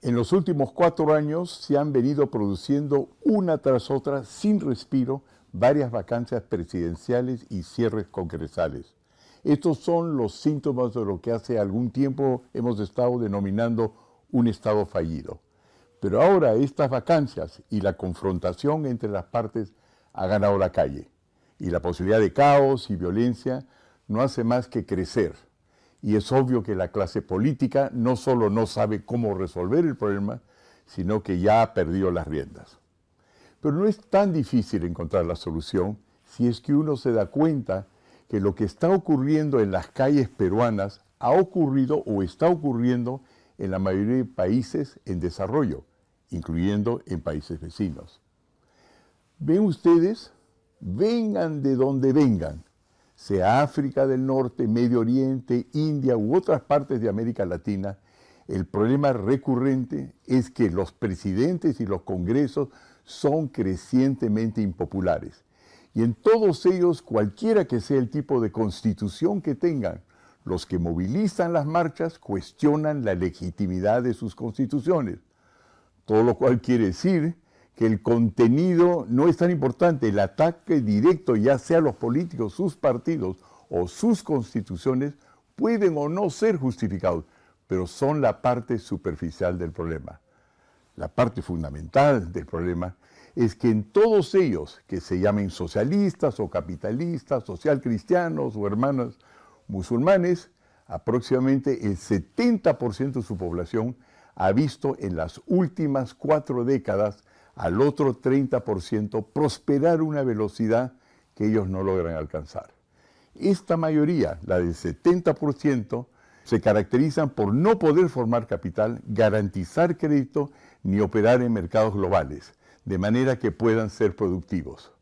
En los últimos 4 años se han venido produciendo una tras otra, sin respiro, varias vacancias presidenciales y cierres congresales. Estos son los síntomas de lo que hace algún tiempo hemos estado denominando un Estado fallido. Pero ahora estas vacancias y la confrontación entre las partes ha ganado la calle. Y la posibilidad de caos y violencia no hace más que crecer. Y es obvio que la clase política no solo no sabe cómo resolver el problema, sino que ya ha perdido las riendas. Pero no es tan difícil encontrar la solución si es que uno se da cuenta que lo que está ocurriendo en las calles peruanas ha ocurrido o está ocurriendo en la mayoría de países en desarrollo, incluyendo en países vecinos. ¿Ven ustedes? Vengan de donde vengan, sea África del Norte, Medio Oriente, India u otras partes de América Latina, el problema recurrente es que los presidentes y los congresos son crecientemente impopulares. Y en todos ellos, cualquiera que sea el tipo de constitución que tengan, los que movilizan las marchas cuestionan la legitimidad de sus constituciones. Todo lo cual quiere decir que el contenido no es tan importante, el ataque directo, ya sea los políticos, sus partidos o sus constituciones, pueden o no ser justificados, pero son la parte superficial del problema. La parte fundamental del problema es que en todos ellos, que se llamen socialistas o capitalistas, social cristianos o hermanos musulmanes, aproximadamente el 70% de su población ha visto en las últimas 4 décadas al otro 30% prosperar a una velocidad que ellos no logran alcanzar. Esta mayoría, la del 70%, se caracterizan por no poder formar capital, garantizar crédito ni operar en mercados globales, de manera que puedan ser productivos.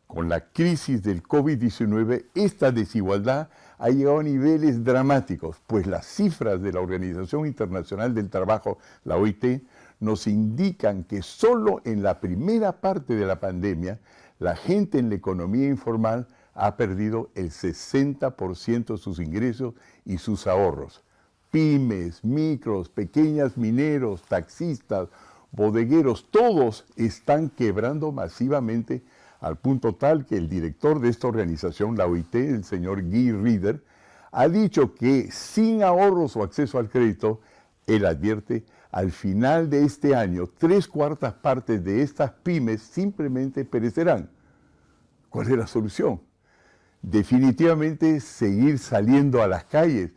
Con la crisis del COVID-19, esta desigualdad ha llegado a niveles dramáticos, pues las cifras de la Organización Internacional del Trabajo, la OIT, nos indican que solo en la primera parte de la pandemia, la gente en la economía informal ha perdido el 60% de sus ingresos y sus ahorros. Pymes, micros, pequeñas mineros, taxistas, bodegueros, todos están quebrando masivamente al punto tal que el director de esta organización, la OIT, el señor Guy Ryder, ha dicho que sin ahorros o acceso al crédito, él advierte, al final de este año, 3/4 partes de estas pymes simplemente perecerán. ¿Cuál es la solución? Definitivamente seguir saliendo a las calles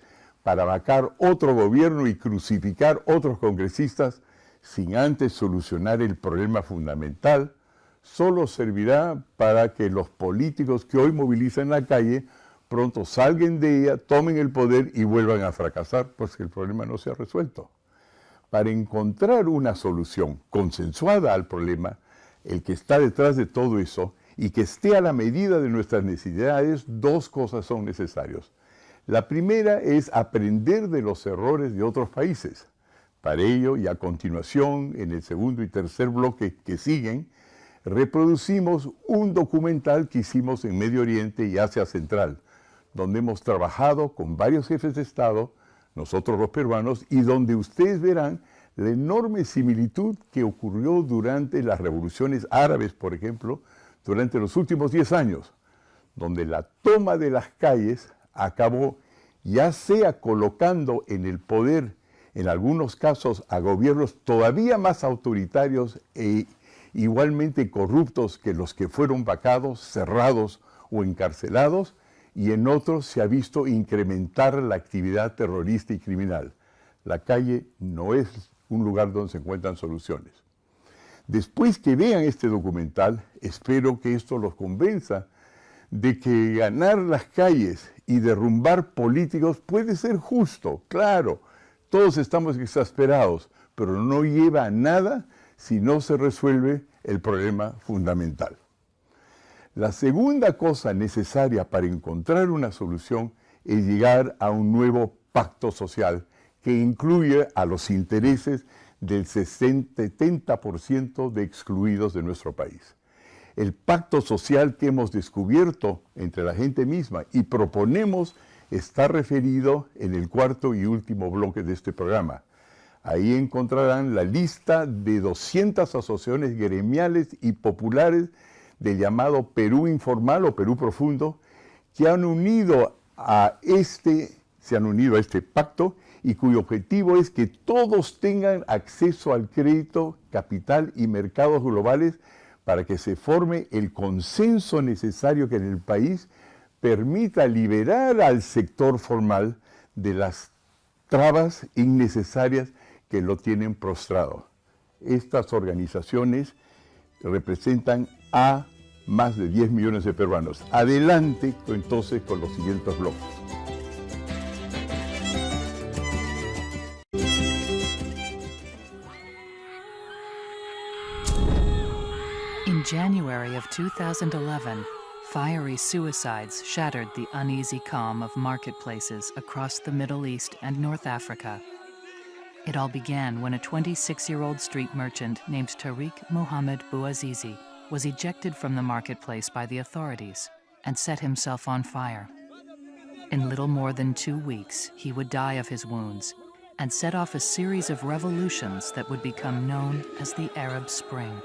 para vacar otro gobierno y crucificar otros congresistas sin antes solucionar el problema fundamental, solo servirá para que los políticos que hoy movilizan la calle pronto salgan de ella, tomen el poder y vuelvan a fracasar, pues el problema no se ha resuelto. Para encontrar una solución consensuada al problema, el que está detrás de todo eso y que esté a la medida de nuestras necesidades, 2 cosas son necesarias. La primera es aprender de los errores de otros países. Para ello, y a continuación, en el segundo y tercer bloque que siguen, reproducimos un documental que hicimos en Medio Oriente y Asia Central, donde hemos trabajado con varios jefes de Estado, nosotros los peruanos, y donde ustedes verán la enorme similitud que ocurrió durante las revoluciones árabes, por ejemplo, durante los últimos 10 años, donde la toma de las calles acabó ya sea colocando en el poder, en algunos casos, a gobiernos todavía más autoritarios e igualmente corruptos que los que fueron vacados, cerrados o encarcelados, y en otros se ha visto incrementar la actividad terrorista y criminal. La calle no es un lugar donde se encuentran soluciones. Después que vean este documental, espero que esto los convenza de que ganar las calles y derrumbar políticos puede ser justo, claro. Todos estamos exasperados, pero no lleva a nada si no se resuelve el problema fundamental. La segunda cosa necesaria para encontrar una solución es llegar a un nuevo pacto social que incluya a los intereses del 70% de excluidos de nuestro país. El pacto social que hemos descubierto entre la gente misma y proponemos está referido en el 4º y último bloque de este programa. Ahí encontrarán la lista de 200 asociaciones gremiales y populares del llamado Perú informal o Perú profundo, que se han unido a este pacto y cuyo objetivo es que todos tengan acceso al crédito, capital y mercados globales para que se forme el consenso necesario que en el país permita liberar al sector formal de las trabas innecesarias que lo tienen prostrado. Estas organizaciones representan a más de 10 millones de peruanos. Adelante entonces con los siguientes bloques. In January of 2011, fiery suicides shattered the uneasy calm of marketplaces across the Middle East and North Africa. It all began when a 26-year-old street merchant named Tariq Mohammed Bouazizi was ejected from the marketplace by the authorities and set himself on fire. In little more than 2 weeks, he would die of his wounds and set off a series of revolutions that would become known as the Arab Spring.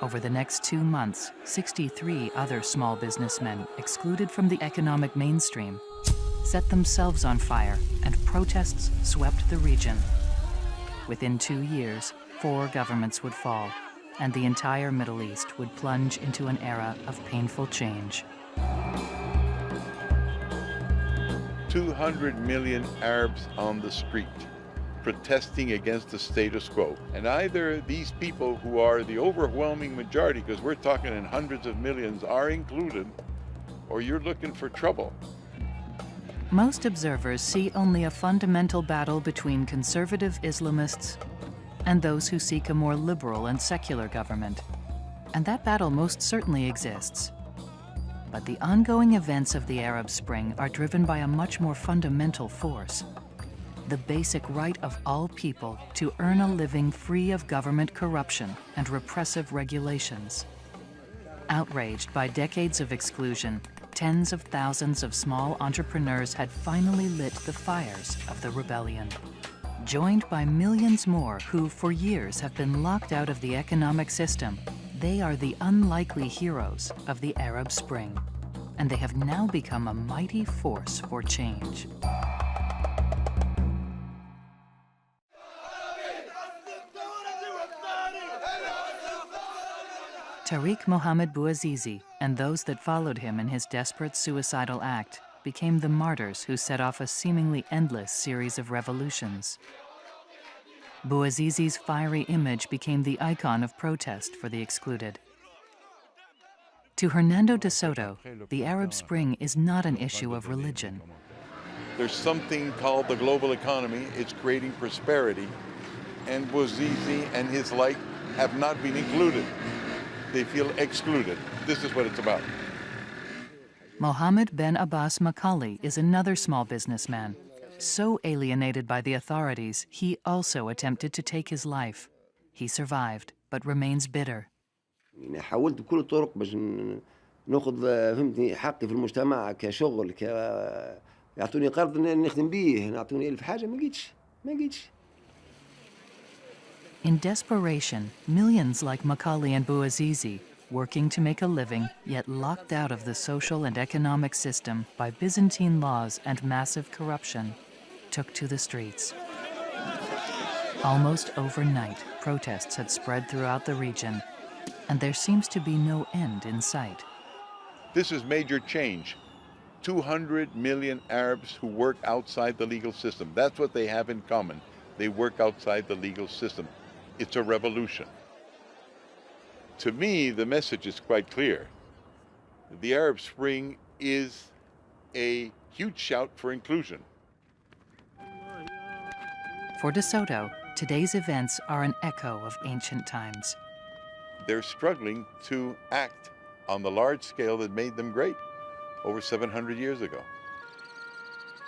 Over the next 2 months, 63 other small businessmen, excluded from the economic mainstream, set themselves on fire, and protests swept the region. Within 2 years, 4 governments would fall, and the entire Middle East would plunge into an era of painful change. 200 million Arabs on the street, protesting against the status quo. And either these people, who are the overwhelming majority, because we're talking in hundreds of millions, are included, or you're looking for trouble. Most observers see only a fundamental battle between conservative Islamists and those who seek a more liberal and secular government. And that battle most certainly exists. But the ongoing events of the Arab Spring are driven by a much more fundamental force: the basic right of all people to earn a living free of government corruption and repressive regulations. Outraged by decades of exclusion, tens of thousands of small entrepreneurs had finally lit the fires of the rebellion. Joined by millions more who, for years, have been locked out of the economic system, they are the unlikely heroes of the Arab Spring. And they have now become a mighty force for change. Tariq Mohammed Bouazizi and those that followed him in his desperate suicidal act became the martyrs who set off a seemingly endless series of revolutions. Bouazizi's fiery image became the icon of protest for the excluded. To Hernando de Soto, the Arab Spring is not an issue of religion. There's something called the global economy. It's creating prosperity, and Bouazizi and his like have not been included. They feel excluded. This is what it's about. Mohammed Ben Abbas Macaulay is another small businessman. So alienated by the authorities, he also attempted to take his life. He survived, but remains bitter. حاولت بكل الطرق باش ناخذ فهمتني حقي في المجتمع كشغل يعطوني قرض نخدم بيه يعطوني ألف حاجة ما جيتش. In desperation, millions like Macaulay and Bouazizi, working to make a living, yet locked out of the social and economic system by Byzantine laws and massive corruption, took to the streets. Almost overnight, protests had spread throughout the region, and there seems to be no end in sight. This is major change. 200 million Arabs who work outside the legal system. That's what they have in common. They work outside the legal system. It's a revolution. To me, the message is quite clear. The Arab Spring is a huge shout for inclusion. For De Soto, today's events are an echo of ancient times. They're struggling to act on the large scale that made them great over 700 years ago.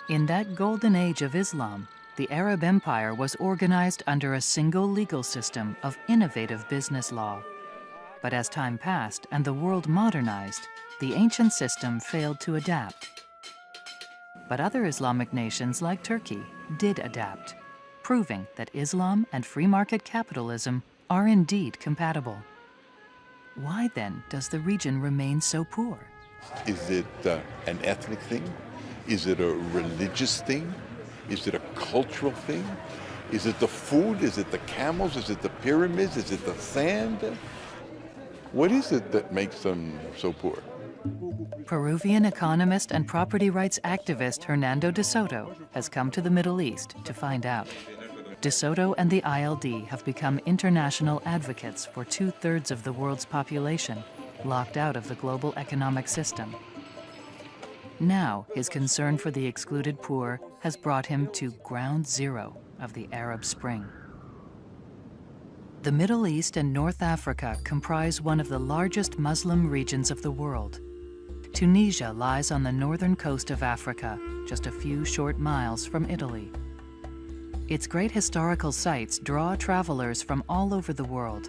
In that golden age of Islam, the Arab Empire was organized under a single legal system of innovative business law. But as time passed and the world modernized, the ancient system failed to adapt. But other Islamic nations like Turkey did adapt, proving that Islam and free market capitalism are indeed compatible. Why then does the region remain so poor? Is it an ethnic thing? Is it a religious thing? Is it a cultural thing? Is it the food? Is it the camels? Is it the pyramids? Is it the sand? What is it that makes them so poor? Peruvian economist and property rights activist Hernando de Soto has come to the Middle East to find out. De Soto and the ILD have become international advocates for 2/3 of the world's population, locked out of the global economic system. Now, his concern for the excluded poor has brought him to ground zero of the Arab Spring. The Middle East and North Africa comprise one of the largest Muslim regions of the world. Tunisia lies on the northern coast of Africa, just a few short miles from Italy. Its great historical sites draw travelers from all over the world.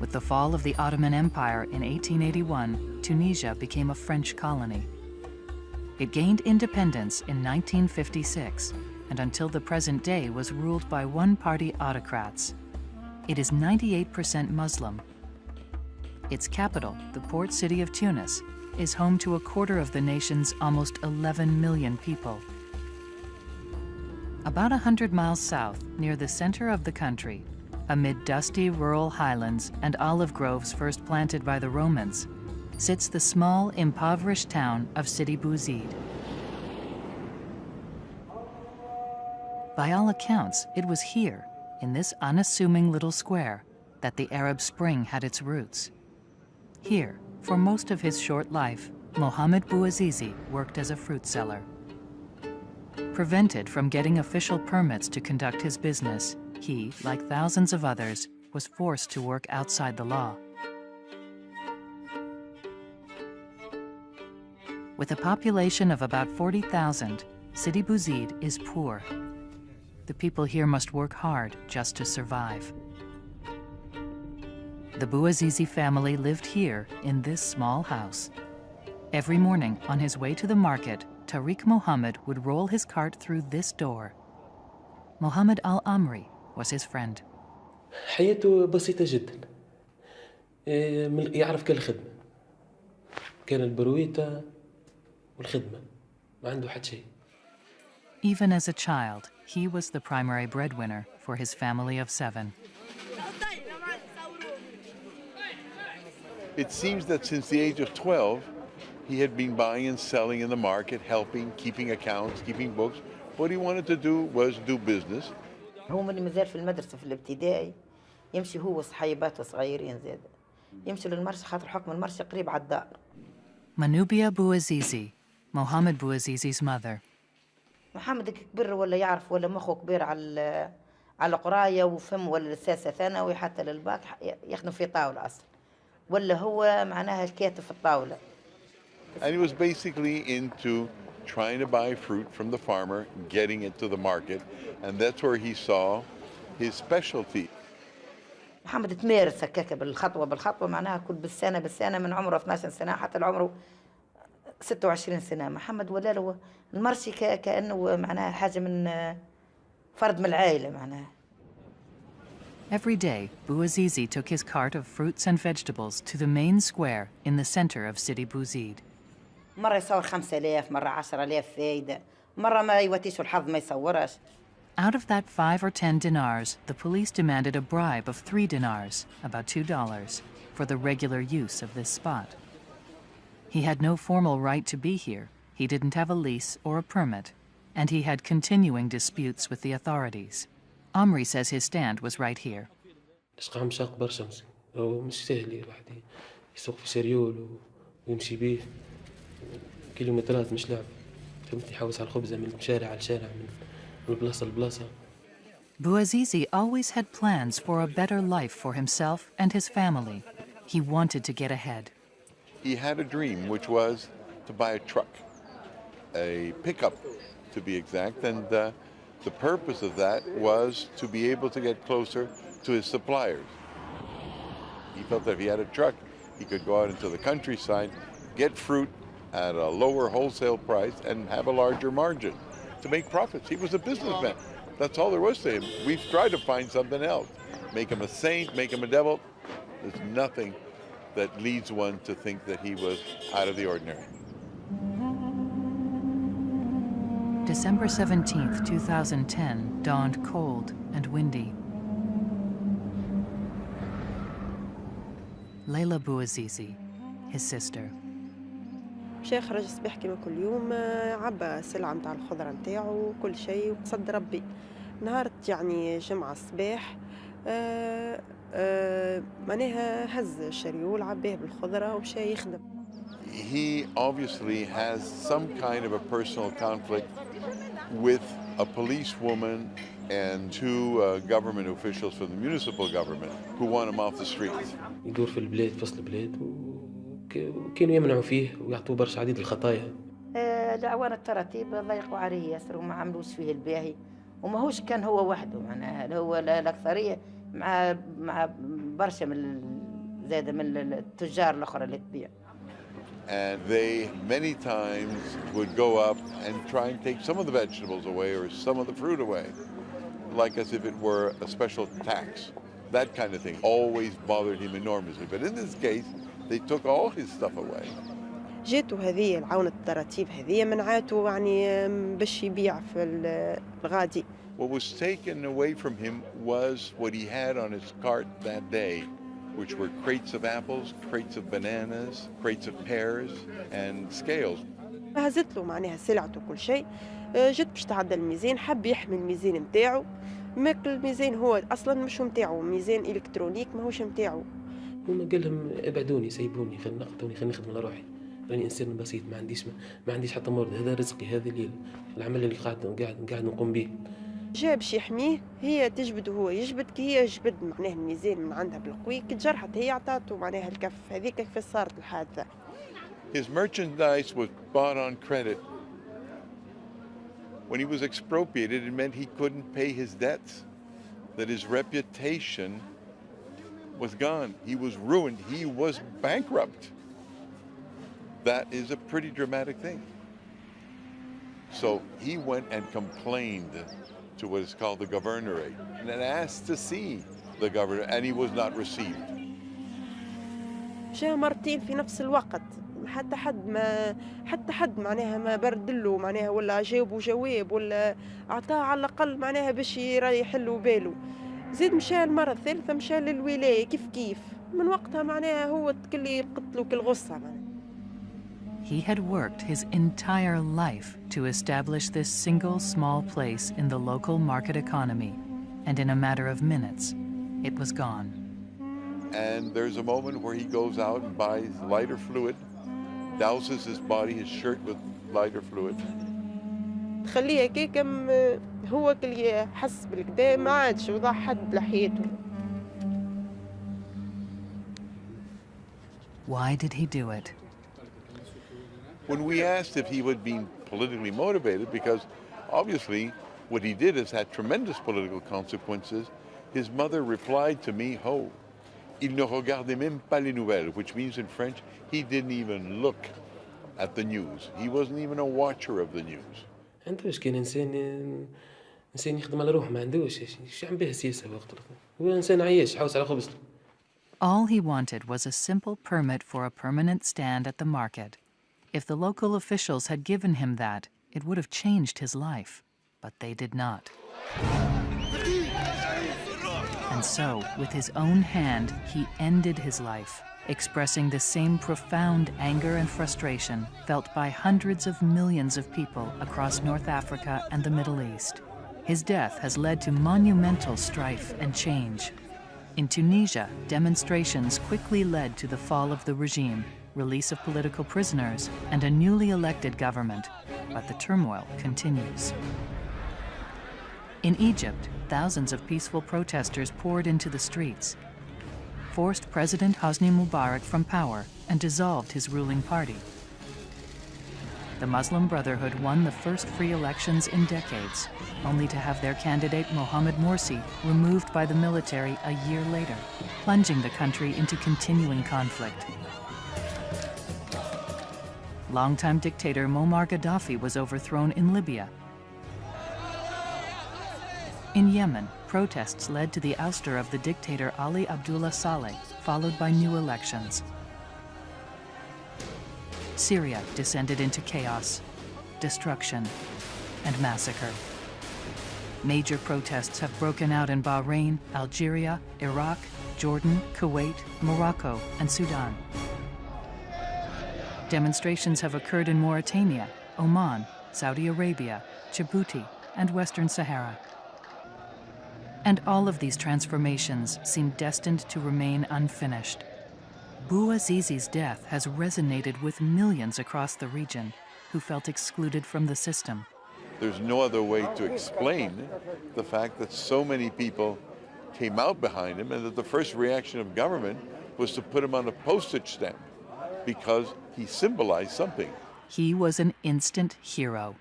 With the fall of the Ottoman Empire in 1881, Tunisia became a French colony. It gained independence in 1956, and until the present day was ruled by one-party autocrats. It is 98% Muslim. Its capital, the port city of Tunis, is home to a quarter of the nation's almost 11 million people. About 100 miles south, near the center of the country, amid dusty rural highlands and olive groves first planted by the Romans, sits the small, impoverished town of Sidi Bouzid. By all accounts, it was here, in this unassuming little square, that the Arab Spring had its roots. Here, for most of his short life, Mohammed Bouazizi worked as a fruit seller. Prevented from getting official permits to conduct his business, he, like thousands of others, was forced to work outside the law. With a population of about 40,000, Sidi Bouzid is poor. The people here must work hard just to survive. The Bouazizi family lived here in this small house. Every morning, on his way to the market, Tariq Mohammed would roll his cart through this door. Mohammed Al-Amri was his friend. حياته بسيطة جدا. يعرف كل خدمة. كان البرويتة والخدمة. ما عنده حد شيء. Even as a child, he was the primary breadwinner for his family of 7. It seems that since the age of 12, he had been buying and selling in the market, helping, keeping accounts, keeping books. What he wanted to do was do business. هو من مازال في المدرسة في الابتدائي يمشي هو وصحيباته صغيرين زاد يمشي للمرشى خاطر حكم المرشى قريب على الدار. Manubia Bouazizi, Mohammed Bouazizi's mother. محمد كبر ولا يعرف ولا مخه كبير على قراية وفهم ولا لساسة ثانوي حتى للباك يخدم في طاولة أصلا ولا هو معناها الكاتب في الطاولة. And he was basically into trying to buy fruit from the farmer, getting it to the market, and that's where he saw his specialty. محمد تمارس هكاك بالخطوة معناها كل بالسنة من عمره 12 سنة حتى لعمره 26 سنة. محمد ولا له المرشي كأنه معناها حاجة من فرد من العائلة معناها. Every day, Bouazizi took his cart of fruits and vegetables to the main square in the center of Sidi Bouzid. مرة يصور 5000 مرة 10,000 فايدة مرة ما يواتيش الحظ ما يصورش. Out of that 5 or 10 dinars, the police demanded a bribe of 3 dinars, about $2, for the regular use of this spot. He had no formal right to be here, he didn't have a lease or a permit, and he had continuing disputes with the authorities. Amri says his stand was right here. الإسقام شاق برشا مش سهل الواحد يسوق في شريول ويمشي بيه كيلومترات مش لعب فهمت يحوس على الخبزة من شارع لشارع من بلاصة لبلاصة. Bouazizi always had plans for a better life for himself and his family. He wanted to get ahead. He had a dream, which was to buy a truck, a pickup to be exact, and the purpose of that was to be able to get closer to his suppliers. He felt that if he had a truck, he could go out into the countryside, get fruit at a lower wholesale price, and have a larger margin to make profits. He was a businessman. That's all there was to him. We've tried to find something else. Make him a saint, make him a devil. There's nothing that leads one to think that he was out of the ordinary. December 17th, 2010 dawned cold and windy. Layla Bouazizi, his sister. مشى خرج الصباح كما كل يوم، عبى سلعة متاع الخضرة متاعو وكل شيء وقصد ربي. نهارت يعني جمعة الصباح معناها هز الشريول عباه بالخضرة ومشى يخدم. He obviously has some kind of a personal conflict with a policewoman and two government officials from the municipal government who want him off the streets. يدور في البلاد في وسط البلاد وكانوا يمنعوا فيه ويعطوه برشا عديد الخطايا. الأعوان التراتيب ضيقوا عليه ياسر وما عملوش فيه الباهي، وماهوش كان هو وحده، معناها هو الأكثرية مع برشا من زاد من التجار الأخرى اللي تبيع. And they many times would go up and try and take some of the vegetables away or some of the fruit away, like as if it were a special tax. That kind of thing always bothered him enormously. But in this case, they took all his stuff away. جاتو هذه العونة التراتيب هذه منعاتو يعني باش يبيع في الغادي. What was taken away from him was what he had on his cart that day, which were crates of apples, crates of bananas, crates of pears, and scales. هزت له معناها سلعته كل شيء، جت باش تعدى الميزان، حب يحمي الميزان نتاعو، ماكل الميزان هو اصلا مش نتاعو، ميزان الكترونيك ماهوش نتاعو. هما قال لهم ابعدوني سيبوني خلينا نخدم على روحي، راني انسان بسيط ما عنديش حتى مرض، هذا رزقي، هذا العمل اللي قاعد نقوم به. جا باش يحميه، هي تجبد وهو يجبد، كي هي جبد معناها الميزان من عندها بالقوي، كي تجرحت هي عطاته معناها الكف، هذيك كيف صارت الحادثة. His merchandise was bought on credit. When he was expropriated, it meant he couldn't pay his debts, that his reputation was gone. He was ruined. He was bankrupt. That is a pretty dramatic thing. So he went and complained to what is called the governorate and asked to see the governor, and he was not received. جاء مرتين في نفس الوقت، حتى حد معناها ما بردله معناها ولا جاوبه جواب ولا أعطاه على الأقل معناها باش يحلوا باله. زيد مشى المرة الثالثة مشى للولاية كيف من وقتها معناها هو كل قتلوا كالغصة. He had worked his entire life to establish this single small place in the local market economy, and in a matter of minutes, it was gone. And there's a moment where he goes out and buys lighter fluid, douses his body, his shirt with lighter fluid. خليه كيكم هو كل حس بالكدا ما عادش وضع حد لحيته. Why did he do it? When we asked if he was being politically motivated, because obviously what he did has had tremendous political consequences, his mother replied to me, il ne regardait même pas les nouvelles, which means in French, he didn't even look at the news. He wasn't even a watcher of the news. عندوش كان إنسان يخدم على روحه، ما عندوش شو عم بيه سياسة وقت هو إنسان عايش حوس على خبزته. All he wanted was a simple permit for a permanent stand at the market. If the local officials had given him that, it would have changed his life, but they did not. And so, with his own hand, he ended his life, expressing the same profound anger and frustration felt by hundreds of millions of people across North Africa and the Middle East. His death has led to monumental strife and change. In Tunisia, demonstrations quickly led to the fall of the regime, release of political prisoners, and a newly elected government, but the turmoil continues. In Egypt, thousands of peaceful protesters poured into the streets, forced President Hosni Mubarak from power, and dissolved his ruling party. The Muslim Brotherhood won the first free elections in decades, only to have their candidate Mohamed Morsi removed by the military a year later, plunging the country into continuing conflict. Longtime dictator Muammar Gaddafi was overthrown in Libya. In Yemen, protests led to the ouster of the dictator Ali Abdullah Saleh, followed by new elections. Syria descended into chaos, destruction, and massacre. Major protests have broken out in Bahrain, Algeria, Iraq, Jordan, Kuwait, Morocco, and Sudan. Demonstrations have occurred in Mauritania, Oman, Saudi Arabia, Djibouti, and Western Sahara. And all of these transformations seem destined to remain unfinished. Bouazizi's death has resonated with millions across the region who felt excluded from the system. There's no other way to explain the fact that so many people came out behind him and that the first reaction of government was to put him on a postage stamp because he symbolized something. He was an instant hero.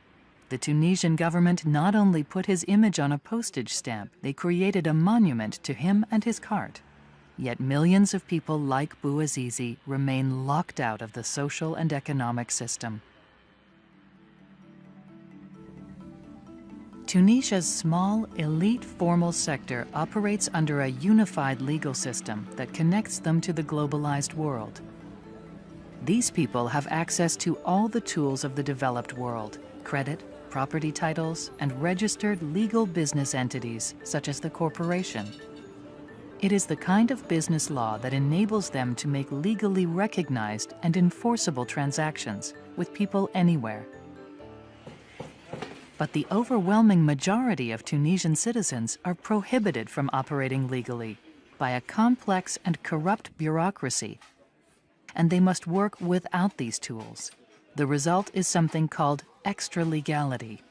The Tunisian government not only put his image on a postage stamp, they created a monument to him and his cart. Yet millions of people like Bouazizi remain locked out of the social and economic system. Tunisia's small, elite formal sector operates under a unified legal system that connects them to the globalized world. These people have access to all the tools of the developed world: credit, property titles, and registered legal business entities, such as the corporation. It is the kind of business law that enables them to make legally recognized and enforceable transactions with people anywhere. But the overwhelming majority of Tunisian citizens are prohibited from operating legally by a complex and corrupt bureaucracy, and they must work without these tools. The result is something called extra-legality.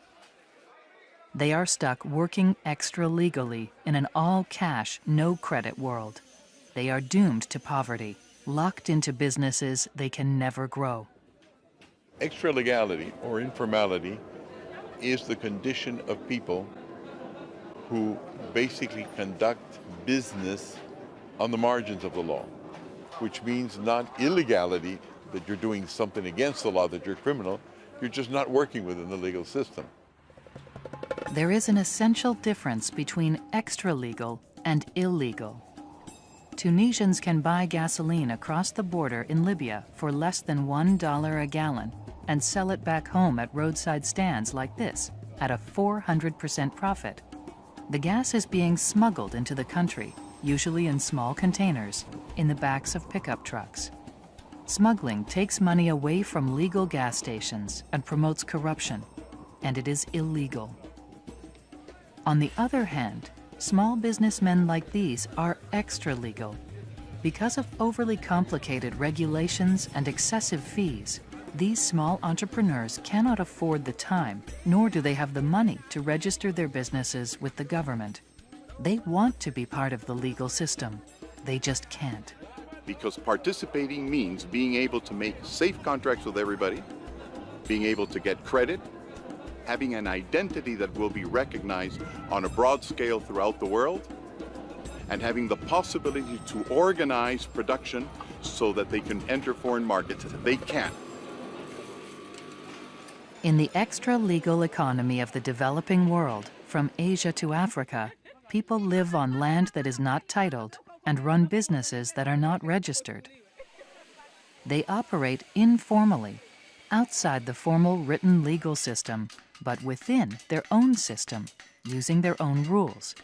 They are stuck working extra-legally in an all-cash, no-credit world. They are doomed to poverty, locked into businesses they can never grow. Extra-legality or informality is the condition of people who basically conduct business on the margins of the law, which means not illegality, that you're doing something against the law, that you're criminal, you're just not working within the legal system. There is an essential difference between extra-legal and illegal. Tunisians can buy gasoline across the border in Libya for less than $1 a gallon and sell it back home at roadside stands like this at a 400% profit. The gas is being smuggled into the country, usually in small containers, in the backs of pickup trucks. Smuggling takes money away from legal gas stations and promotes corruption, and it is illegal. On the other hand, small businessmen like these are extra-legal. Because of overly complicated regulations and excessive fees, these small entrepreneurs cannot afford the time, nor do they have the money to register their businesses with the government. They want to be part of the legal system. They just can't. Because participating means being able to make safe contracts with everybody, being able to get credit, having an identity that will be recognized on a broad scale throughout the world, and having the possibility to organize production so that they can enter foreign markets. They can't. In the extra-legal economy of the developing world, from Asia to Africa, people live on land that is not titled and run businesses that are not registered. They operate informally, outside the formal written legal system, but within their own system, using their own rules.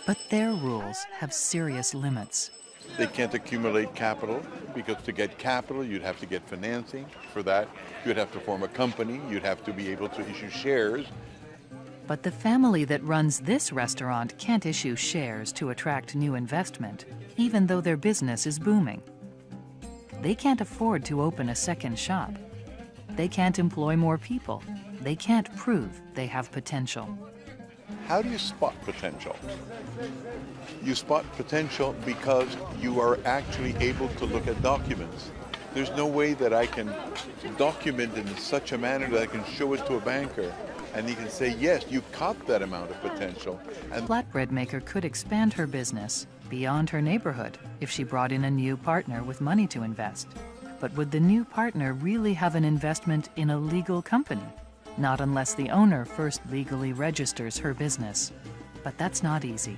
But their rules have serious limits. They can't accumulate capital, because to get capital, you'd have to get financing. For that, you'd have to form a company, you'd have to be able to issue shares. But the family that runs this restaurant can't issue shares to attract new investment, even though their business is booming. They can't afford to open a second shop. They can't employ more people. They can't prove they have potential. How do you spot potential? You spot potential because you are actually able to look at documents. There's no way that I can document in such a manner that I can show it to a banker and he can say, yes, you caught that amount of potential. And Flatbread maker could expand her business beyond her neighborhood if she brought in a new partner with money to invest. But would the new partner really have an investment in a legal company? Not unless the owner first legally registers her business. But that's not easy.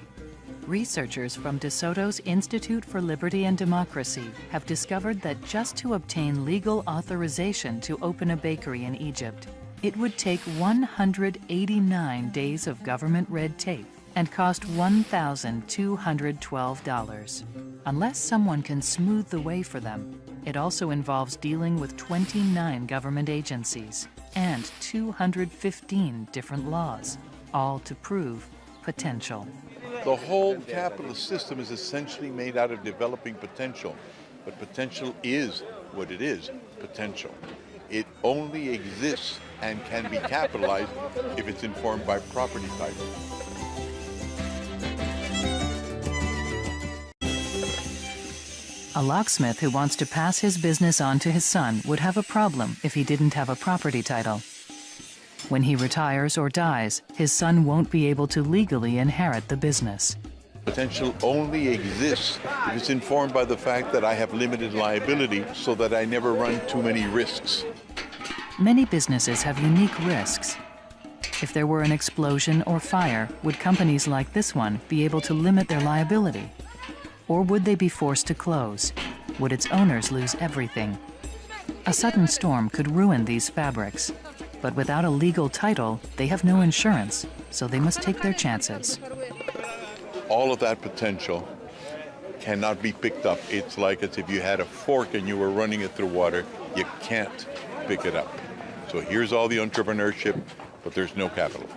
Researchers from De Soto's Institute for Liberty and Democracy have discovered that just to obtain legal authorization to open a bakery in Egypt, it would take 189 days of government red tape and cost $1,212. Unless someone can smooth the way for them, it also involves dealing with 29 government agencies and 215 different laws, all to prove potential. The whole capitalist system is essentially made out of developing potential, but potential is what it is, potential. It only exists and can be capitalized if it's informed by property title. A locksmith who wants to pass his business on to his son would have a problem if he didn't have a property title. When he retires or dies, his son won't be able to legally inherit the business. Potential only exists if it's informed by the fact that I have limited liability so that I never run too many risks. Many businesses have unique risks. If there were an explosion or fire, would companies like this one be able to limit their liability? Or would they be forced to close? Would its owners lose everything? A sudden storm could ruin these fabrics. But without a legal title, they have no insurance, so they must take their chances. All of that potential cannot be picked up. It's like as if you had a fork and you were running it through water. You can't pick it up. So here's all the entrepreneurship, but there's no capital.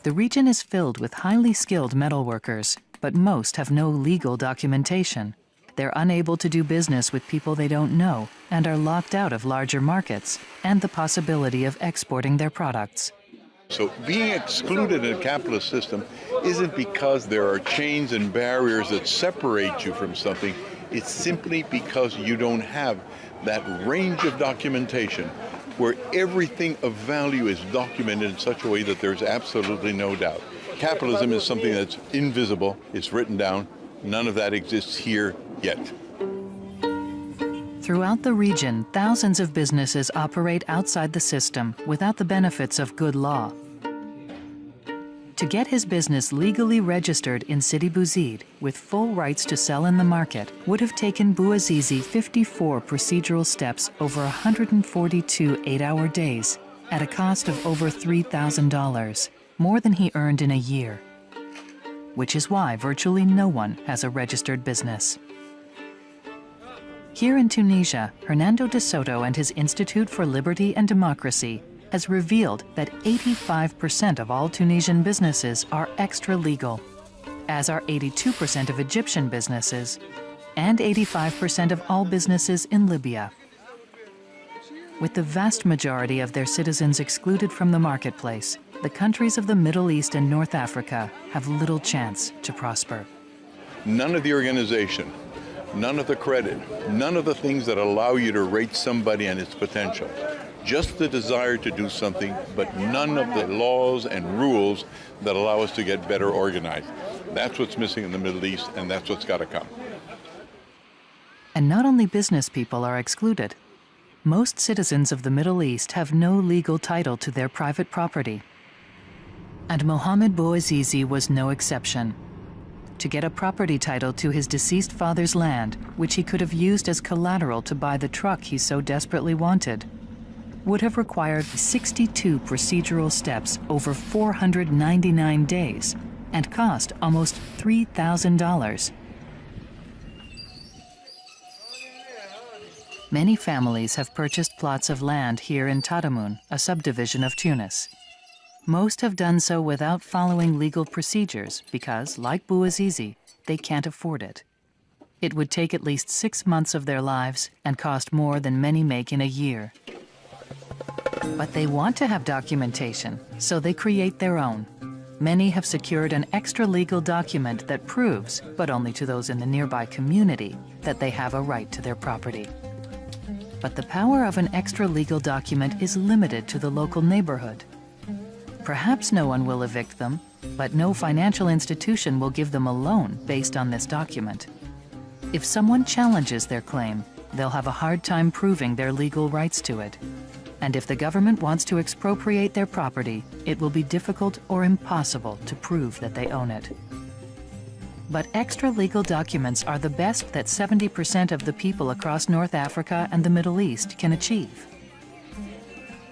The region is filled with highly skilled metal workers, but most have no legal documentation. They're unable to do business with people they don't know and are locked out of larger markets and the possibility of exporting their products. So being excluded in a capitalist system isn't because there are chains and barriers that separate you from something. It's simply because you don't have that range of documentation where everything of value is documented in such a way that there's absolutely no doubt. Capitalism is something that's invisible, it's written down. None of that exists here yet. Throughout the region, thousands of businesses operate outside the system without the benefits of good law. To get his business legally registered in Sidi Bouzid with full rights to sell in the market would have taken Bouazizi 54 procedural steps over 142 8-hour days at a cost of over $3,000, more than he earned in a year. Which is why virtually no one has a registered business. Here in Tunisia, Hernando de Soto and his Institute for Liberty and Democracy has revealed that 85% of all Tunisian businesses are extra-legal, as are 82% of Egyptian businesses and 85% of all businesses in Libya. With the vast majority of their citizens excluded from the marketplace, the countries of the Middle East and North Africa have little chance to prosper. None of the organization, none of the credit, none of the things that allow you to rate somebody and its potential. Just the desire to do something, but none of the laws and rules that allow us to get better organized. That's what's missing in the Middle East, and that's what's got to come. And not only business people are excluded. Most citizens of the Middle East have no legal title to their private property. And Mohammed Bouazizi was no exception. To get a property title to his deceased father's land, which he could have used as collateral to buy the truck he so desperately wanted, would have required 62 procedural steps over 499 days and cost almost $3,000. Many families have purchased plots of land here in Tadamoun, a subdivision of Tunis. Most have done so without following legal procedures because, like Bouazizi, they can't afford it. It would take at least 6 months of their lives and cost more than many make in a year. But they want to have documentation, so they create their own. Many have secured an extra-legal document that proves, but only to those in the nearby community, that they have a right to their property. But the power of an extra-legal document is limited to the local neighborhood. Perhaps no one will evict them, but no financial institution will give them a loan based on this document. If someone challenges their claim, they'll have a hard time proving their legal rights to it. And if the government wants to expropriate their property, it will be difficult or impossible to prove that they own it. But extra-legal documents are the best that 70% of the people across North Africa and the Middle East can achieve.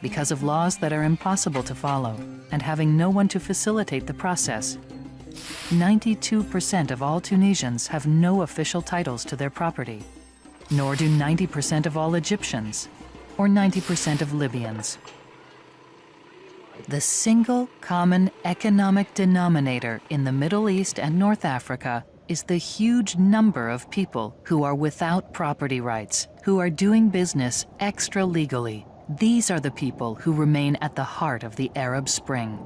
Because of laws that are impossible to follow and having no one to facilitate the process, 92% of all Tunisians have no official titles to their property, nor do 90% of all Egyptians or 90% of Libyans. The single common economic denominator in the Middle East and North Africa is the huge number of people who are without property rights, who are doing business extra-legally. These are the people who remain at the heart of the Arab Spring.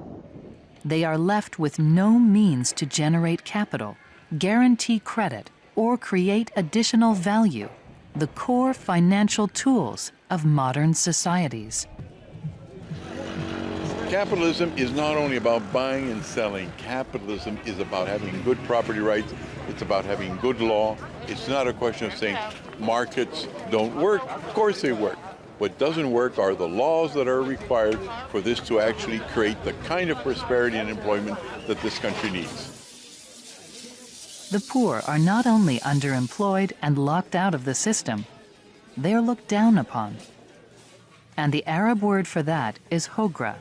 They are left with no means to generate capital, guarantee credit, or create additional value, the core financial tools of modern societies. Capitalism is not only about buying and selling. Capitalism is about having good property rights. It's about having good law. It's not a question of saying markets don't work. Of course they work. What doesn't work are the laws that are required for this to actually create the kind of prosperity and employment that this country needs. The poor are not only underemployed and locked out of the system, they are looked down upon. And the Arab word for that is hogra.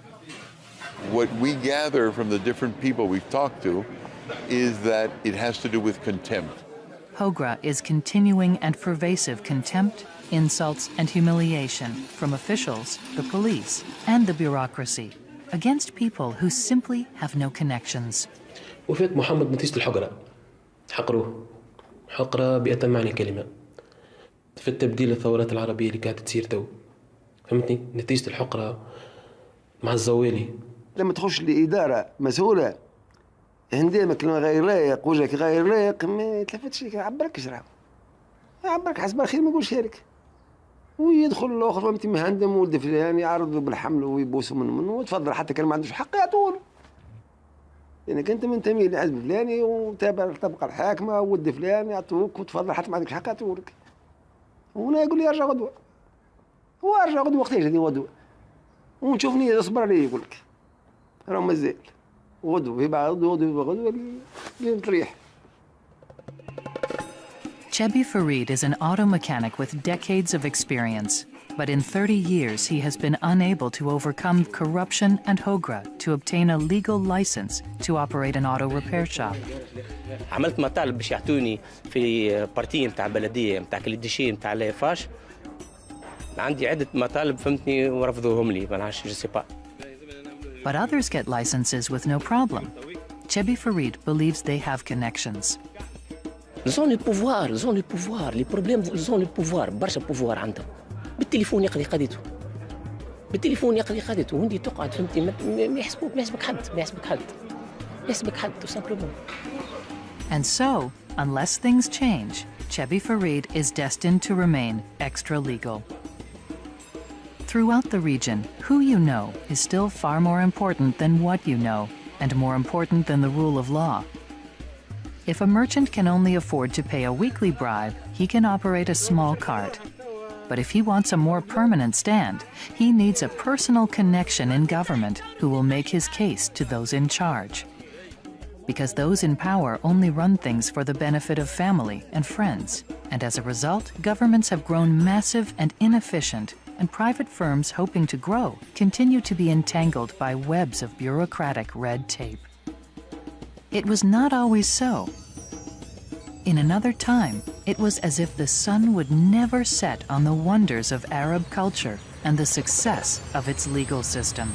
What we gather from the different people we've talked to is that it has to do with contempt. Hogra is continuing and pervasive contempt, insults, and humiliation from officials, the police, and the bureaucracy against people who simply have no connections. وفات محمد نتيجة الحقرة حقروه حقرة بأتم معنى كلمة في التبديل الثورات العربية اللي قاعدة تصير تو فهمتني نتيجة الحقرة مع الزوالي لما تخش لإدارة مسؤولة عندما كلمة غير لايق وجهك غير لايق ما يتلفتش لك عبرك شرع عبرك حسب الخير ما يقولش لك ويدخل الاخر فهمتي مهندم ولد فلان يعرضوا بالحمل ويبوسوا منه وتفضل حتى كان ما عندوش حق يعطوه لانك انت منتمي لحزب فلاني وتابع الطبقه الحاكمه ولد فلان يعطوك وتفضل حتى ما عندكش حق يعطوك وهنا يقول لي ارجع غدوه هو ارجع غدوه وقتاش هذه غدوه ونشوفني اصبر عليه يقول لك راه مازال غدوه يبقى غدوه نريح. Chebi Farid is an auto mechanic with decades of experience, but in 30 years he has been unable to overcome corruption and hogra to obtain a legal license to operate an auto repair shop. عملت مطالب باش يعطوني في بارتي نتاع بلديه نتاع كليديشي نتاع لافاش عندي عده مطالب فهمتني ورفضوهم لي ما نعرفش جو سي با. But others get licenses with no problem. Chebi Farid believes they have connections. ils ont le pouvoir les problèmes ils ont le pouvoir برشا pouvoir عندهم بالتليفون يقضي قضيته وانت تقعد فهمتي ما يحسبك حد tout simplement. And so, unless things change, Chebi Farid is destined to remain extra-legal. Throughout the region, who you know is still far more important than what you know, and more important than the rule of law. If a merchant can only afford to pay a weekly bribe, he can operate a small cart. But if he wants a more permanent stand, he needs a personal connection in government who will make his case to those in charge. Because those in power only run things for the benefit of family and friends. And as a result, governments have grown massive and inefficient, and private firms hoping to grow continue to be entangled by webs of bureaucratic red tape. It was not always so. In another time, it was as if the sun would never set on the wonders of Arab culture and the success of its legal system.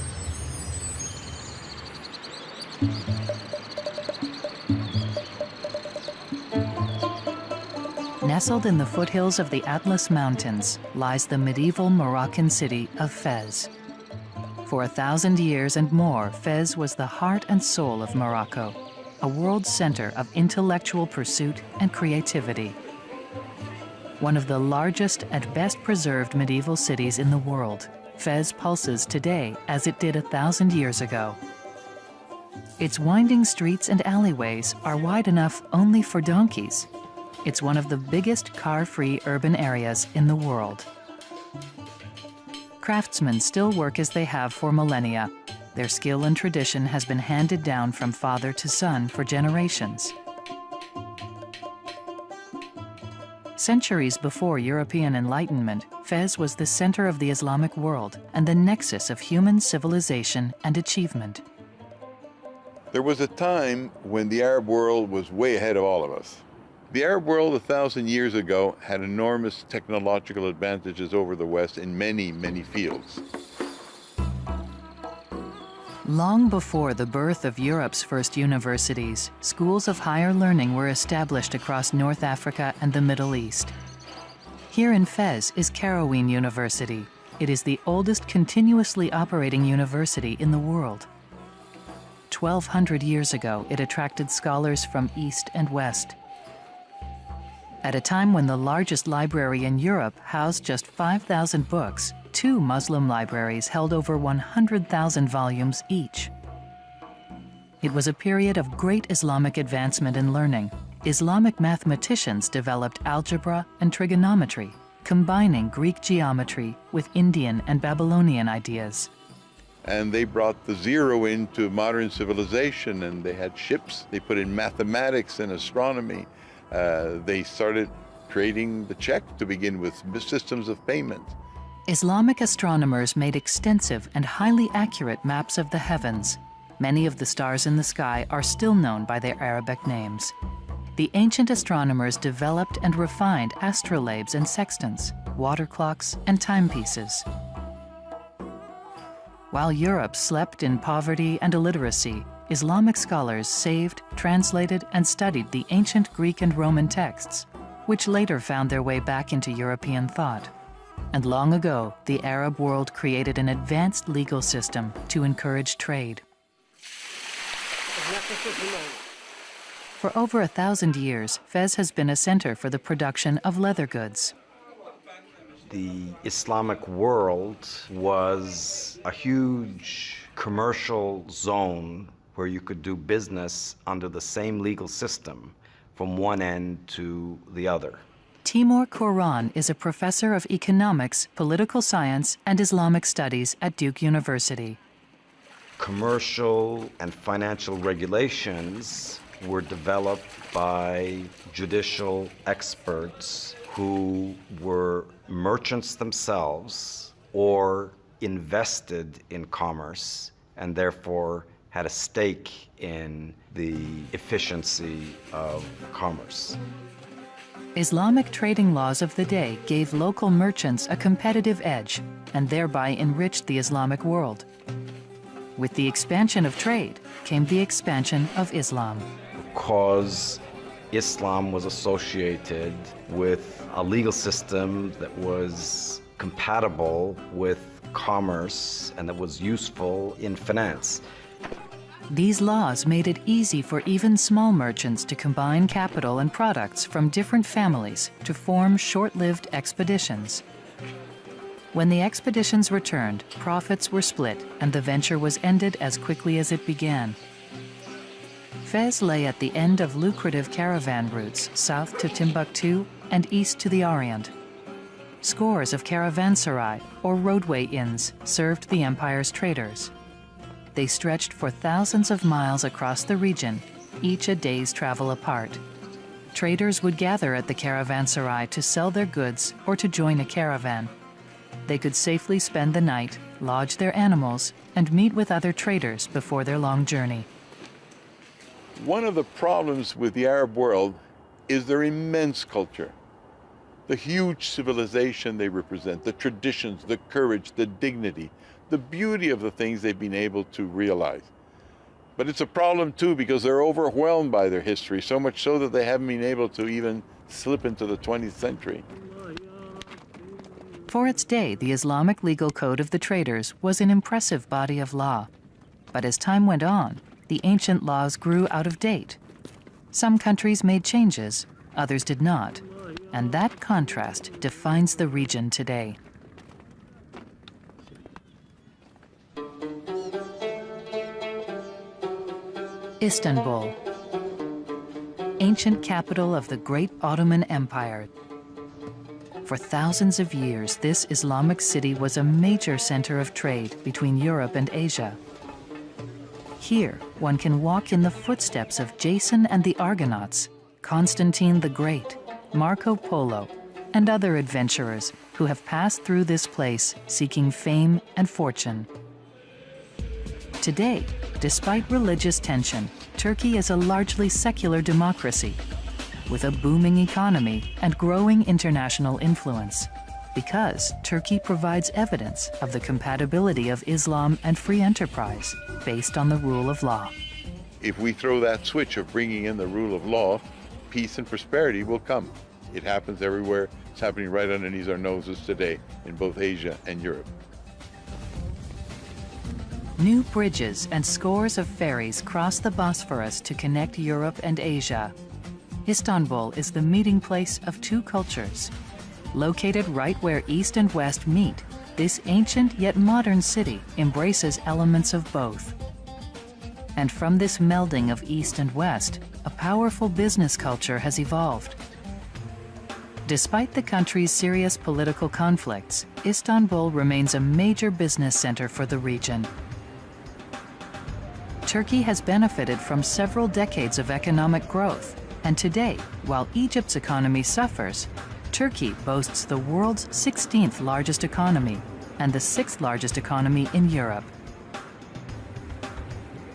Nestled in the foothills of the Atlas Mountains lies the medieval Moroccan city of Fez. For 1,000 years and more, Fez was the heart and soul of Morocco, a world center of intellectual pursuit and creativity. One of the largest and best preserved medieval cities in the world, Fez pulses today as it did 1,000 years ago. Its winding streets and alleyways are wide enough only for donkeys. It's one of the biggest car-free urban areas in the world. craftsmen still work as they have for millennia. Their skill and tradition has been handed down from father to son for generations. Centuries before European Enlightenment, Fez was the center of the Islamic world and the nexus of human civilization and achievement. There was a time when the Arab world was way ahead of all of us. The Arab world 1,000 years ago had enormous technological advantages over the West in many, many fields. Long before the birth of Europe's first universities, schools of higher learning were established across North Africa and the Middle East. Here in Fez is Karaween University. It is the oldest continuously operating university in the world. 1,200 years ago, it attracted scholars from East and West. At a time when the largest library in Europe housed just 5,000 books, 2 Muslim libraries held over 100,000 volumes each. It was a period of great Islamic advancement in learning. Islamic mathematicians developed algebra and trigonometry, combining Greek geometry with Indian and Babylonian ideas. And they brought the zero into modern civilization, and they had ships. They put in mathematics and astronomy. They started creating the check to begin with, systems of payment. Islamic astronomers made extensive and highly accurate maps of the heavens. Many of the stars in the sky are still known by their Arabic names. The ancient astronomers developed and refined astrolabes and sextants, water clocks, and timepieces. While Europe slept in poverty and illiteracy, Islamic scholars saved, translated, and studied the ancient Greek and Roman texts, which later found their way back into European thought. And long ago, the Arab world created an advanced legal system to encourage trade. For over 1,000 years, Fez has been a center for the production of leather goods. The Islamic world was a huge commercial zone where you could do business under the same legal system from one end to the other. Timur Koran is a professor of economics, political science, and Islamic studies at Duke University. Commercial and financial regulations were developed by judicial experts who were merchants themselves or invested in commerce and therefore had a stake in the efficiency of commerce. Islamic trading laws of the day gave local merchants a competitive edge and thereby enriched the Islamic world. With the expansion of trade came the expansion of Islam. Because Islam was associated with a legal system that was compatible with commerce and that was useful in finance. These laws made it easy for even small merchants to combine capital and products from different families to form short-lived expeditions. When the expeditions returned, profits were split and the venture was ended as quickly as it began. Fez lay at the end of lucrative caravan routes south to Timbuktu and east to the Orient. Scores of caravanserai, or roadway inns, served the empire's traders. They stretched for thousands of miles across the region, each a day's travel apart. Traders would gather at the caravanserai to sell their goods or to join a caravan. They could safely spend the night, lodge their animals, and meet with other traders before their long journey. One of the problems with the Arab world is their immense culture. The huge civilization they represent, the traditions, the courage, the dignity, the beauty of the things they've been able to realize. But it's a problem too because they're overwhelmed by their history, so much so that they haven't been able to even slip into the 20th century. For its day, the Islamic legal code of the traders was an impressive body of law. But as time went on, the ancient laws grew out of date. Some countries made changes, others did not, and that contrast defines the region today. Istanbul, ancient capital of the great Ottoman Empire. For thousands of years, this Islamic city was a major center of trade between Europe and Asia. Here, one can walk in the footsteps of Jason and the Argonauts, Constantine the Great, Marco Polo, and other adventurers who have passed through this place seeking fame and fortune. Today, despite religious tension, Turkey is a largely secular democracy with a booming economy and growing international influence, because Turkey provides evidence of the compatibility of Islam and free enterprise based on the rule of law. If we throw that switch of bringing in the rule of law, peace and prosperity will come. It happens everywhere. It's happening right underneath our noses today in both Asia and Europe. New bridges and scores of ferries cross the Bosphorus to connect Europe and Asia. Istanbul is the meeting place of two cultures. Located right where East and West meet, this ancient yet modern city embraces elements of both. And from this melding of East and West, a powerful business culture has evolved. Despite the country's serious political conflicts, Istanbul remains a major business center for the region. Turkey has benefited from several decades of economic growth, and today, while Egypt's economy suffers, Turkey boasts the world's 16th largest economy and the 6th largest economy in Europe.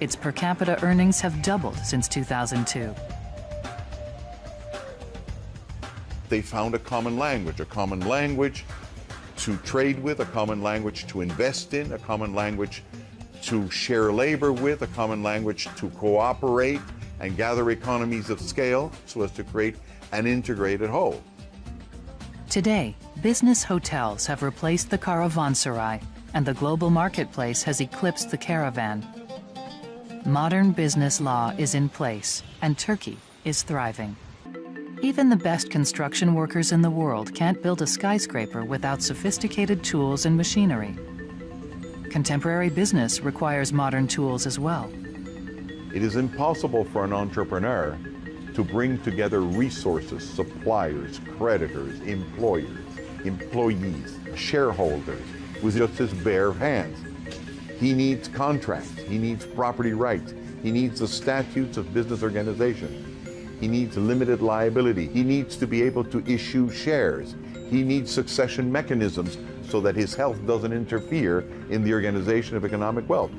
Its per capita earnings have doubled since 2002. They found a common language to trade with, a common language to invest in, a common language to share labor with, a common language to cooperate and gather economies of scale so as to create an integrated whole. Today, business hotels have replaced the caravanserai, and the global marketplace has eclipsed the caravan. Modern business law is in place, and Turkey is thriving. Even the best construction workers in the world can't build a skyscraper without sophisticated tools and machinery. Contemporary business requires modern tools as well. It is impossible for an entrepreneur to bring together resources, suppliers, creditors, employers, employees, shareholders with just his bare hands. He needs contracts, he needs property rights, he needs the statutes of business organization, he needs limited liability, he needs to be able to issue shares, he needs succession mechanisms so that his health doesn't interfere in the organization of economic wealth.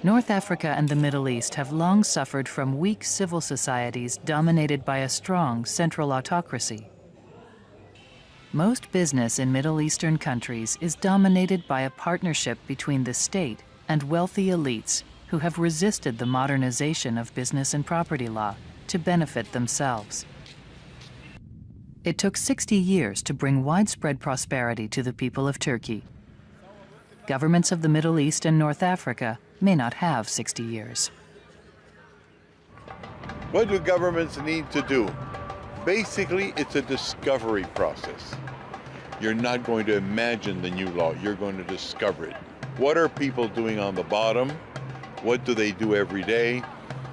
North Africa and the Middle East have long suffered from weak civil societies dominated by a strong central autocracy. Most business in Middle Eastern countries is dominated by a partnership between the state and wealthy elites who have resisted the modernization of business and property law to benefit themselves. It took 60 years to bring widespread prosperity to the people of Turkey. Governments of the Middle East and North Africa may not have 60 years. What do governments need to do? Basically, it's a discovery process. You're not going to imagine the new law, you're going to discover it. What are people doing on the bottom? What do they do every day?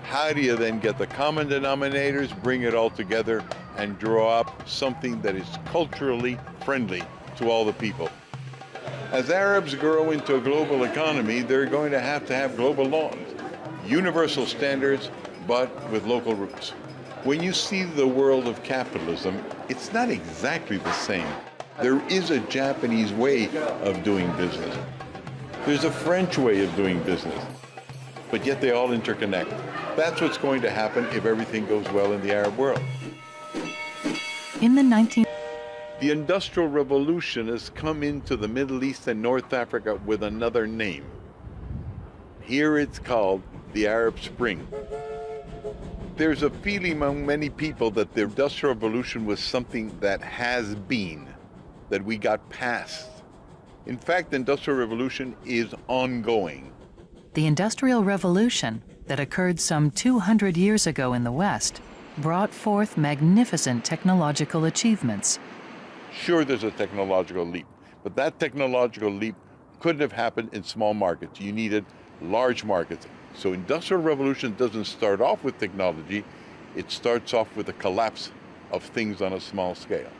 How do you then get the common denominators, bring it all together, and draw up something that is culturally friendly to all the people? As Arabs grow into a global economy, they're going to have global laws, universal standards, but with local roots. When you see the world of capitalism, it's not exactly the same. There is a Japanese way of doing business. There's a French way of doing business, but yet they all interconnect. That's what's going to happen if everything goes well in the Arab world. In The Industrial Revolution has come into the Middle East and North Africa with another name. Here it's called the Arab Spring. There's a feeling among many people that the Industrial Revolution was something that has been, that we got past. In fact, the Industrial Revolution is ongoing. The Industrial Revolution, that occurred some 200 years ago in the West, brought forth magnificent technological achievements. Sure, there's a technological leap, but that technological leap couldn't have happened in small markets. You needed large markets. So Industrial Revolution doesn't start off with technology, it starts off with the collapse of things on a small scale.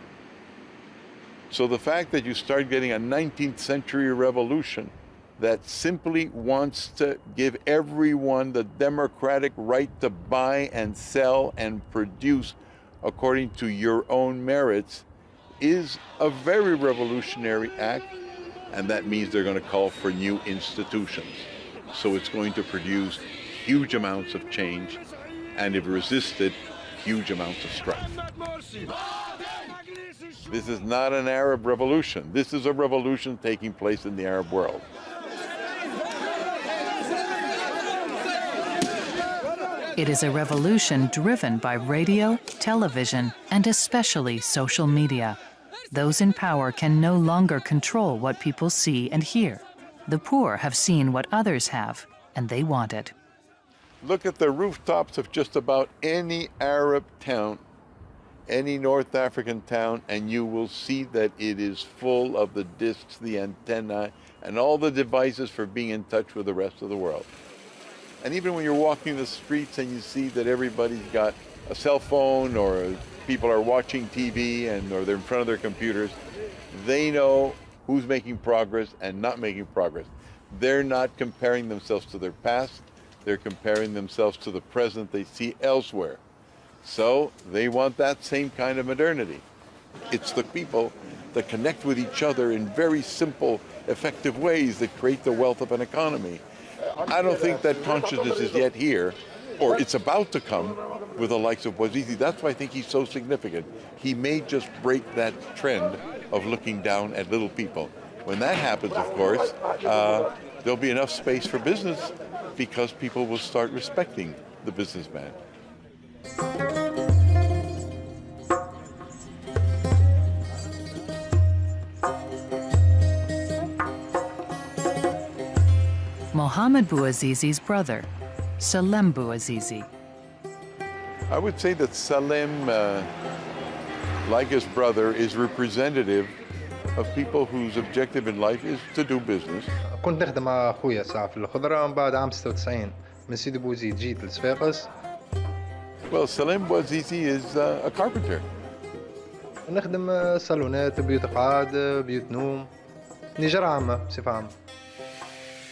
So the fact that you start getting a 19th century revolution that simply wants to give everyone the democratic right to buy and sell and produce according to your own merits is a very revolutionary act, and that means they're going to call for new institutions. So it's going to produce huge amounts of change, and if resisted, huge amounts of strife. This is not an Arab revolution. This is a revolution taking place in the Arab world. It is a revolution driven by radio, television, and especially social media. Those in power can no longer control what people see and hear. The poor have seen what others have, and they want it. Look at the rooftops of just about any Arab town, any North African town, and you will see that it is full of the discs, the antennae, and all the devices for being in touch with the rest of the world. And even when you're walking the streets and you see that everybody's got a cell phone, or people are watching TV, or they're in front of their computers, they know who's making progress and not making progress. They're not comparing themselves to their past, they're comparing themselves to the present they see elsewhere. So they want that same kind of modernity. It's the people that connect with each other in very simple, effective ways that create the wealth of an economy. I don't think that consciousness is yet here, or it's about to come with the likes of Bouazizi. That's why I think he's so significant. He may just break that trend of looking down at little people. When that happens, of course, there'll be enough space for business because people will start respecting the businessman. Mohammed Bouazizi's brother, Salem Bouazizi. I would say that Salem, like his brother, is representative of people whose objective in life is to do business. كنت نخدم مع خويا ساعة في الخضرة، ومن بعد عام 96 من سيدي بوزيد جيت لصفاقس. Well, Salem Bouazizi is a carpenter. نخدم صالونات، بيوت قعاد، بيوت نوم، نجار عامة بصفة عامة.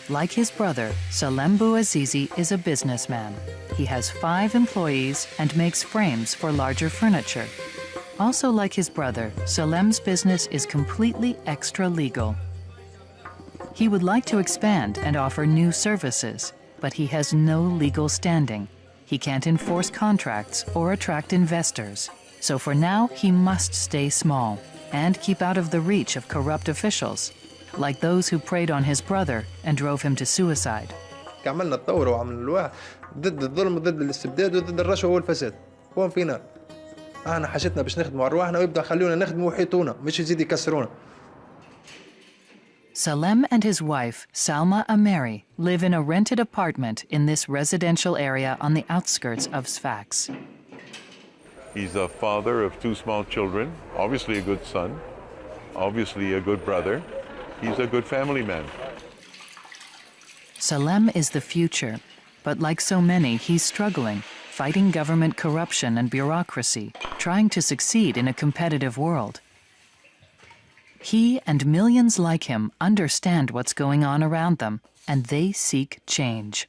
Like his brother, Salem Bouazizi is a businessman. He has 5 employees and makes frames for larger furniture. Also like his brother, Salem's business is completely extra-legal. He would like to expand and offer new services, but he has no legal standing. He can't enforce contracts or attract investors. So for now, he must stay small and keep out of the reach of corrupt officials, like those who preyed on his brother and drove him to suicide. عملنا الثورة وعملنا الواحد ضد الظلم وضد الاستبداد وضد الرشوة والفساد. وين فينا؟ احنا حاجتنا باش نخدموا على رواحنا ويبدأ خلونا نخدموا ويحيطونا مش يزيد يكسرونا. Salem and his wife, Salma Ameri, live in a rented apartment in this residential area on the outskirts of Sfax. He's a father of 2 small children, obviously a good son, obviously a good brother. He's a good family man. Salem is the future, but like so many, he's struggling, fighting government corruption and bureaucracy, trying to succeed in a competitive world. He and millions like him understand what's going on around them, and they seek change.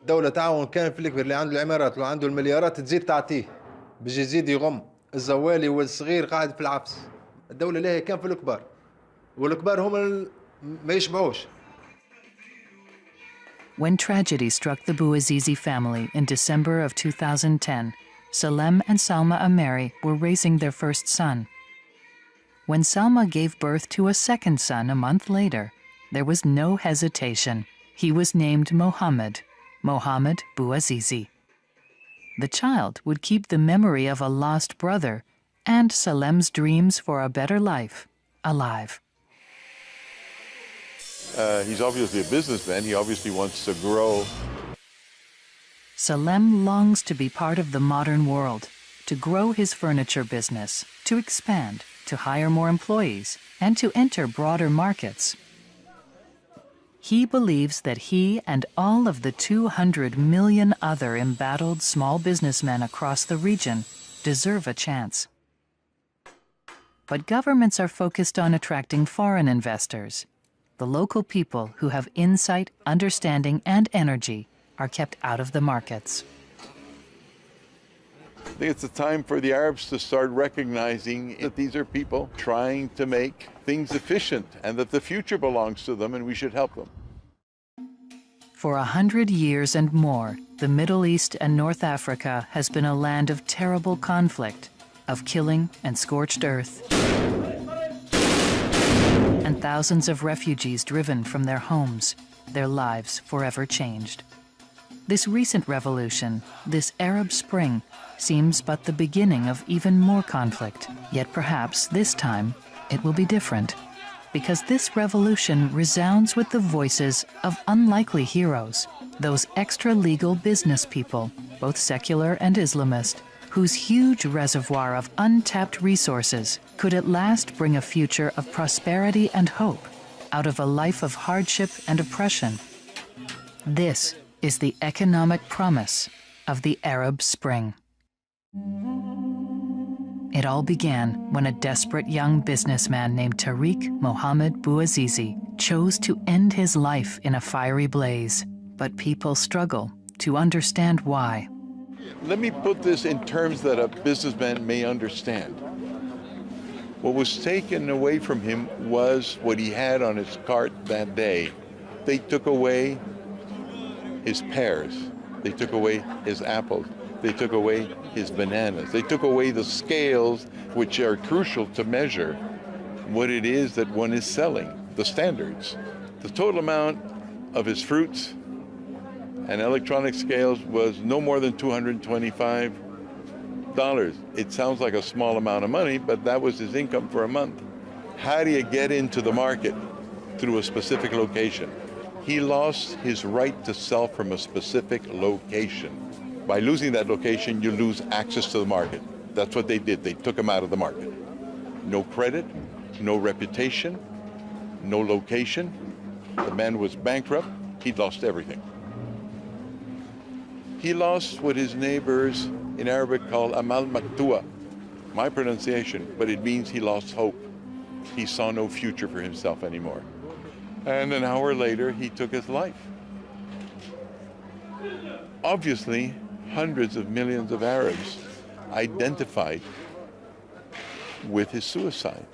الدولة تعاون كان في الكبير اللي عنده العمارات اللي عنده المليارات تزيد تعطيه باش يزيد يغم الزوالي والصغير قاعد في العفس. الدولة لها كان في الكبار والكبار هم ما يشبعوش. When tragedy struck the Bouazizi family in December of 2010, Salem and Salma Ameri were raising their first son. When Salma gave birth to a second son a month later, there was no hesitation. He was named Mohammed Bouazizi. The child would keep the memory of a lost brother and Salem's dreams for a better life alive. He's obviously a businessman. He obviously wants to grow. Salem longs to be part of the modern world, to grow his furniture business, to expand, to hire more employees, and to enter broader markets. He believes that he and all of the 200 million other embattled small businessmen across the region deserve a chance. But governments are focused on attracting foreign investors. The local people who have insight, understanding, and energy are kept out of the markets. I think it's a time for the Arabs to start recognizing that these are people trying to make things efficient and that the future belongs to them and we should help them. For 100 years and more, the Middle East and North Africa has been a land of terrible conflict, of killing and scorched earth, and thousands of refugees driven from their homes, their lives forever changed. This recent revolution, this Arab Spring, seems but the beginning of even more conflict. Yet perhaps this time it will be different, because this revolution resounds with the voices of unlikely heroes, those extra-legal business people, both secular and Islamist, whose huge reservoir of untapped resources could at last bring a future of prosperity and hope out of a life of hardship and oppression. This is the economic promise of the Arab Spring. It all began when a desperate young businessman named Tariq Mohammed Bouazizi chose to end his life in a fiery blaze. But people struggle to understand why. Let me put this in terms that a businessman may understand. What was taken away from him was what he had on his cart that day. They took away his pears. They took away his apples. They took away his bananas. They took away the scales which are crucial to measure what it is that one is selling, the standards. The total amount of his fruits and electronic scales was no more than $225. It sounds like a small amount of money, but that was his income for a month. How do you get into the market? Through a specific location. He lost his right to sell from a specific location. By losing that location, you lose access to the market. That's what they did. They took him out of the market. No credit, no reputation, no location. The man was bankrupt. He'd lost everything. He lost what his neighbors in Arabic call amal maktua, my pronunciation, but it means he lost hope. He saw no future for himself anymore. And an hour later, he took his life. Obviously, hundreds of millions of Arabs identified with his suicide.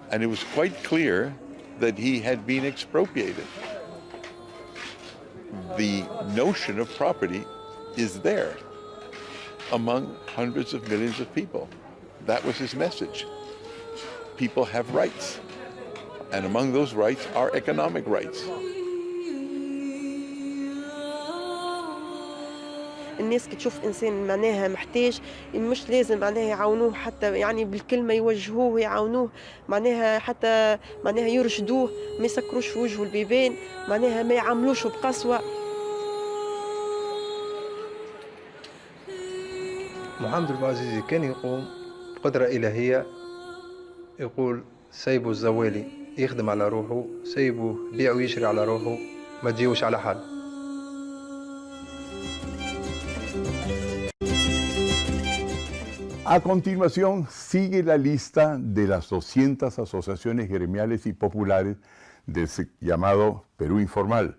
And it was quite clear that he had been expropriated. The notion of property is there among hundreds of millions of people. That was his message. People have rights. And among those rights are economic rights. الناس كي تشوف انسان معناها محتاج مش لازم معناها يعاونوه حتى يعني بالكلمه يوجهوه يعاونوه معناها حتى معناها يرشدوه ما يسكروش في وجهه البيبان معناها ما يعاملوش بقسوه. محمد البوعزيزي كان يقوم بقدره الهيه يقول سيبوا الزوالي يخدم على روحه سيبوا بيع ويشري على روحه ما تجيوش على حال. A continuación, sigue la lista de las 200 asociaciones gremiales y populares del llamado Perú Informal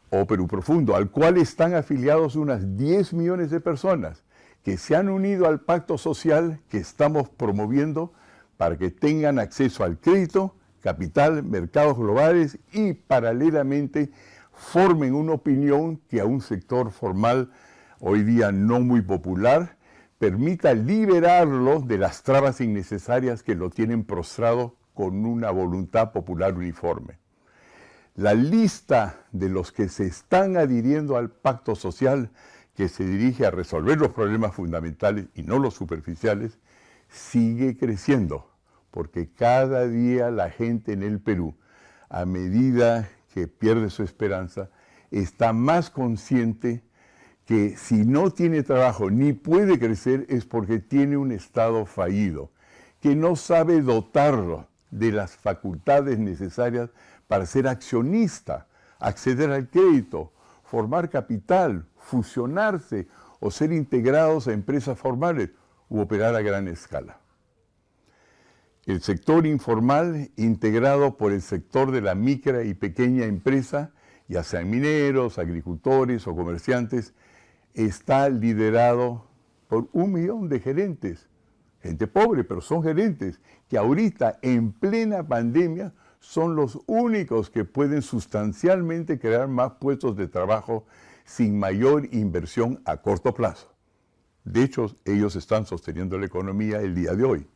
o Perú Profundo, al cual están afiliados unas 10 millones de personas que se han unido al pacto social que estamos promoviendo para que tengan acceso al crédito, capital, mercados globales y paralelamente formen una opinión que a un sector formal hoy día no muy popular permita liberarlo de las trabas innecesarias que lo tienen prostrado con una voluntad popular uniforme. La lista de los que se están adhiriendo al pacto social que se dirige a resolver los problemas fundamentales y no los superficiales sigue creciendo, porque cada día la gente en el Perú, a medida que pierde su esperanza, está más consciente que si no tiene trabajo ni puede crecer es porque tiene un Estado fallido, que no sabe dotarlo de las facultades necesarias para ser accionista, acceder al crédito, formar capital, fusionarse o ser integrados a empresas formales u operar a gran escala. El sector informal, integrado por el sector de la micro y pequeña empresa, ya sean mineros, agricultores o comerciantes, está liderado por 1 millón de gerentes. Gente pobre, pero son gerentes, que ahorita, en plena pandemia, son los únicos que pueden sustancialmente crear más puestos de trabajo sin mayor inversión a corto plazo. De hecho, ellos están sosteniendo la economía el día de hoy.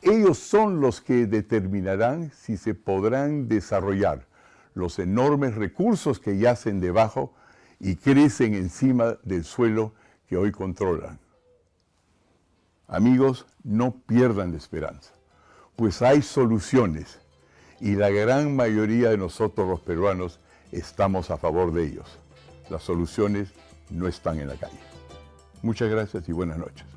Ellos son los que determinarán si se podrán desarrollar los enormes recursos que yacen debajo y crecen encima del suelo que hoy controlan. Amigos, no pierdan la esperanza, pues hay soluciones y la gran mayoría de nosotros los peruanos estamos a favor de ellos. Las soluciones no están en la calle. Muchas gracias y buenas noches.